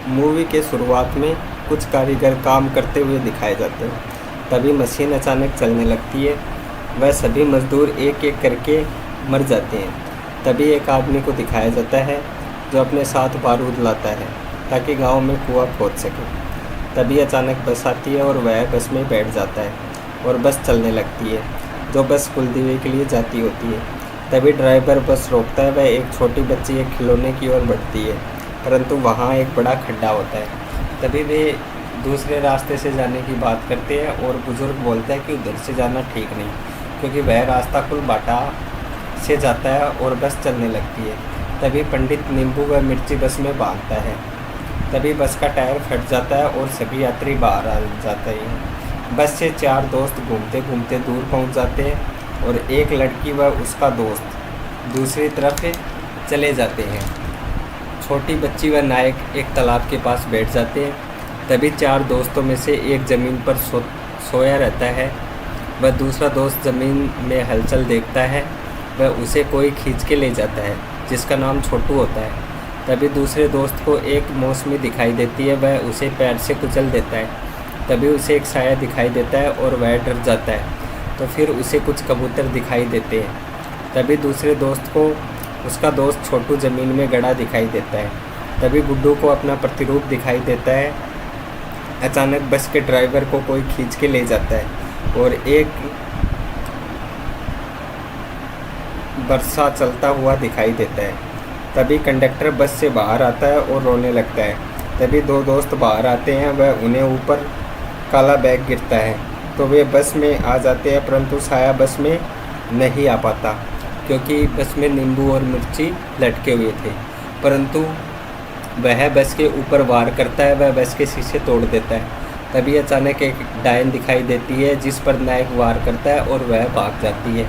Movie के शुरुआत में कुछ कारीगर काम करते हुए दिखाए जाते हैं। तभी मशीन अचानक चलने लगती है। वह सभी मजदूर एक एक करके मर जाते हैं। तभी एक आदमी को दिखाया जाता है जो अपने साथ बारूद लाता है ताकि गांव में कुआं खोद सके। तभी अचानक बस आती है और वह बस में बैठ जाता है और बस चलने लगती है, जो बस कुलदीवे के लिए जाती होती है। तभी ड्राइवर बस रोकता है। वह एक छोटी बच्ची एक खिलौने की ओर बढ़ती है, परंतु वहाँ एक बड़ा खड्डा होता है। तभी वे दूसरे रास्ते से जाने की बात करते हैं और बुजुर्ग बोलता है कि उधर से जाना ठीक नहीं, क्योंकि वह रास्ता कुलबाटा से जाता है और बस चलने लगती है। तभी पंडित नींबू व मिर्ची बस में बांधता है। तभी बस का टायर फट जाता है और सभी यात्री बाहर आ जाते हैं। बस से 4 दोस्त घूमते घूमते दूर पहुंच जाते हैं और एक लड़की व उसका दोस्त दूसरी तरफ चले जाते हैं। छोटी बच्ची व नायक एक तालाब के पास बैठ जाते हैं। तभी 4 दोस्तों में से एक ज़मीन पर सोया रहता है। वह दूसरा दोस्त ज़मीन में हलचल देखता है। वह उसे कोई खींच के ले जाता है जिसका नाम छोटू होता है। तभी दूसरे दोस्त को एक मौसमी दिखाई देती है। वह उसे पैर से कुचल देता है। तभी उसे एक साया दिखाई देता है और वह डर जाता है। तो फिर उसे कुछ कबूतर दिखाई देते हैं। तभी दूसरे दोस्त को उसका दोस्त छोटू ज़मीन में गड़ा दिखाई देता है। तभी गुड्डू को अपना प्रतिरूप दिखाई देता है। अचानक बस के ड्राइवर को कोई खींच के ले जाता है और एक बरसा चलता हुआ दिखाई देता है। तभी कंडक्टर बस से बाहर आता है और रोने लगता है। तभी 2 दोस्त बाहर आते हैं। वह उन्हें ऊपर काला बैग गिरता है तो वे बस में आ जाते हैं, परंतु साया बस में नहीं आ पाता क्योंकि बस में नींबू और मिर्ची लटके हुए थे। परंतु वह बस के ऊपर वार करता है। वह बस के शीशे तोड़ देता है। तभी अचानक एक डायन दिखाई देती है जिस पर नायक वार करता है और वह भाग जाती है।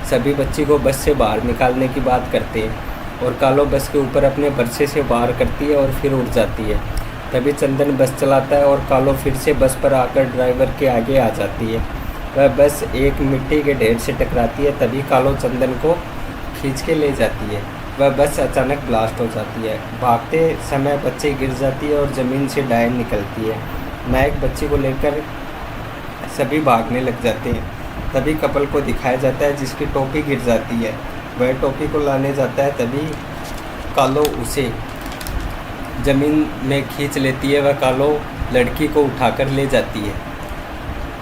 सभी बच्ची को बस से बाहर निकालने की बात करते हैं और कालो बस के ऊपर अपने बरसे से वार करती है और फिर उड़ जाती है। तभी चंदन बस चलाता है और कालो फिर से बस पर आकर ड्राइवर के आगे आ जाती है। वह बस एक मिट्टी के ढेर से टकराती है। तभी कालो चंदन को खींच के ले जाती है। वह बस अचानक ब्लास्ट हो जाती है। भागते समय बच्ची गिर जाती है और ज़मीन से डायन निकलती है। नायक बच्ची को लेकर सभी भागने लग जाते हैं। तभी कपल को दिखाया जाता है जिसकी टोपी गिर जाती है। वह टोपी को लाने जाता है। तभी कालो उसे ज़मीन में खींच लेती है। वह कालो लड़की को उठाकर ले जाती है।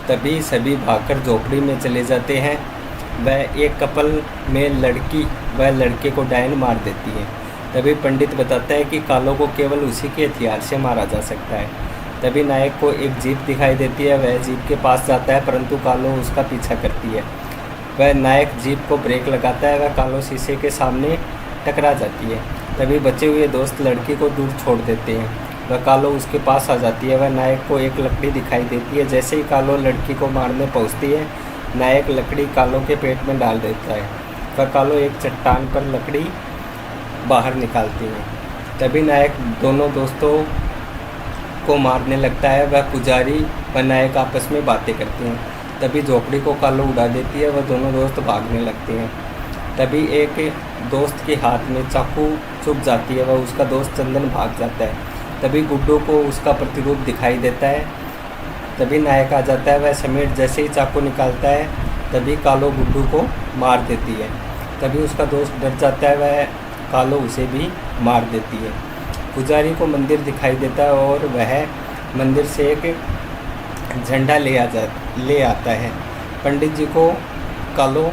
तभी सभी भागकर झोपड़ी में चले जाते हैं। वह एक कपल में लड़की वह लड़के को डायन मार देती है। तभी पंडित बताता है कि कालो को केवल उसी के हथियार से मारा जा सकता है। तभी नायक को एक जीप दिखाई देती है। वह जीप के पास जाता है, परंतु कालो उसका पीछा करती है। वह नायक जीप को ब्रेक लगाता है। वह कालो शीशे के सामने टकरा जाती है। तभी बचे हुए दोस्त लड़की को दूर छोड़ देते हैं। वह कालो उसके पास आ जाती है। वह नायक को एक लकड़ी दिखाई देती है। जैसे ही कालो लड़की को मारने पहुंचती है, नायक लकड़ी कालो के पेट में डाल देता है। वह कालो एक चट्टान पर लकड़ी बाहर निकालती है। तभी नायक दोनों दोस्तों को मारने लगता है। वह पुजारी व नायक आपस में बातें करते हैं। तभी झोपड़ी को कालो उड़ा देती है। वह दोनों दोस्त भागने लगते हैं। तभी एक दोस्त के हाथ में चाकू चुभ जाती है। वह उसका दोस्त चंदन भाग जाता है। तभी गुड्डू को उसका प्रतिरूप दिखाई देता है। तभी नायक आ जाता है। वह समेट जैसे ही चाकू निकालता है, तभी कालो गुड्डू को मार देती है। तभी उसका दोस्त डर जाता है। वह कालो उसे भी मार देती है। पुजारी को मंदिर दिखाई देता है और वह मंदिर से एक झंडा ले आता है। पंडित जी को कालो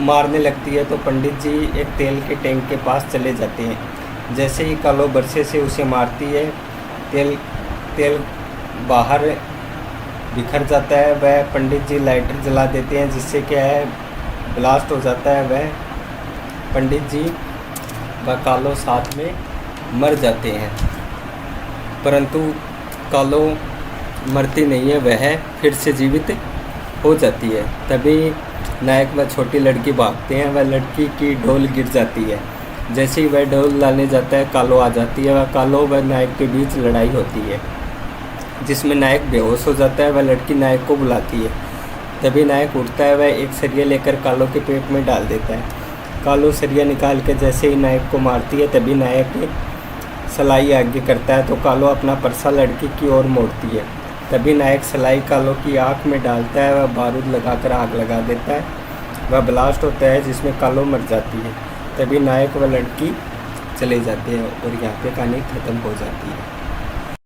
मारने लगती है तो पंडित जी एक तेल के टैंक के पास चले जाते हैं। जैसे ही कालो बरसे से उसे मारती है, तेल बाहर बिखर जाता है। वह पंडित जी लाइटर जला देते हैं जिससे क्या है ब्लास्ट हो जाता है। वह पंडित जी व कालो साथ में मर जाते हैं, परंतु कालो मरती नहीं है, वह फिर से जीवित हो जाती है। तभी नायक व छोटी लड़की भागते हैं। वह लड़की की ढोल गिर जाती है। जैसे ही वह ढोल लाने जाता है, कालो आ जाती है। वह कालो व नायक के बीच लड़ाई होती है जिसमें नायक बेहोश हो जाता है। वह लड़की नायक को बुलाती है। तभी नायक उठता है। वह एक सरिया लेकर कालो के पेट में डाल देता है। कालो सरिया निकाल के जैसे ही नायक को मारती है, तभी नायक सलाई आगे करता है तो कालो अपना परसा लड़की की ओर मोड़ती है। तभी नायक सलाई कालो की आँख में डालता है। वह बारूद लगाकर आग लगा देता है। वह ब्लास्ट होता है जिसमें कालो मर जाती है। तभी नायक व लड़की चले जाते हैं और यहाँ पे कहानी ख़त्म हो जाती है।